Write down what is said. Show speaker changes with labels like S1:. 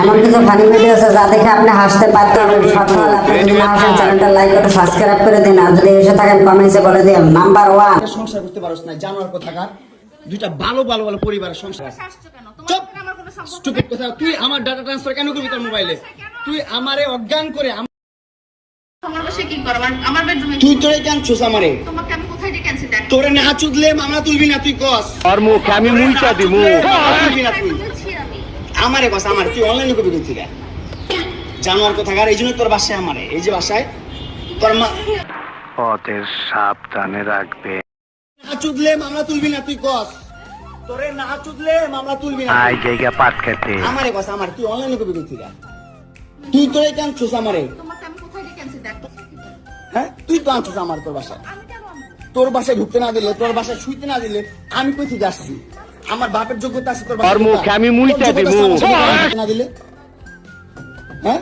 S1: এমন কিছু funny video আছে যা দেখে আপনি হাসতে বাধ্য হবেন। সকাল আপনি যদি না হাসেন চ্যানেলটা লাইক করে সাবস্ক্রাইব করে দিন, আর যদি এসে থাকেন কমেন্টসে বলে দিন নাম্বার 1
S2: সংসার করতে পারছ না, জানোয়ার কোথাকার। দুইটা ভালো ভালো ভালো পরিবারের সংসার আছে। চুপ স্টুপিড কথা। তুই আমার ডাটা ট্রান্সফার কেন করবি তোর মোবাইলে? তুই আমারে অজ্ঞান করে
S3: আমার বাসায় কি করো? আমার বেডরুমে
S2: তুই তোরে কেন ছুস আমারে?
S3: তোমাকে আমি কোথায় ডেকে আনছি দেখ।
S2: তোরে না চুদলে মামলা তুলবি না তুই কস।
S4: আর মুখ আমি মুইটা দিমু।
S2: তুলবি না তুই
S3: বলছি আমি।
S2: আমারে কস। আমার তুই অনলাইনে করবি কই থেকে? জানোয়ার কোথাকার। এই জন্য তোর বাসায় আমারে, এই যে বাসায় তোর মা
S4: ওদের সাবধানে রাখবে।
S2: না চুদলে মামলা তুলবি না তুই কস। তোরে না চুদলে মামলা তুলবি না
S4: আই জায়গা পাট খেতে।
S2: আমারে কস। আমার তুই অনলাইনে করবি কই থেকে? তুই তোরে কেন ছুস আমারে?
S3: তোমাকে আমি কোথায় ডেকে আনছি দেখ।
S2: হ্যাঁ তুই তো আনছিস আমার তোর বাসায়।
S3: আমি কেন আনবো?
S2: তোর বাসায় ঢুকতে না দিলে, তোর বাসায় শুইতে না দিলে আমি কই থেকে আসছি? আমার বাপের যোগ্যতা আছে তোর
S4: আর মুখ আমি মুইটা দিমু।
S2: না দিলে, হ্যাঁ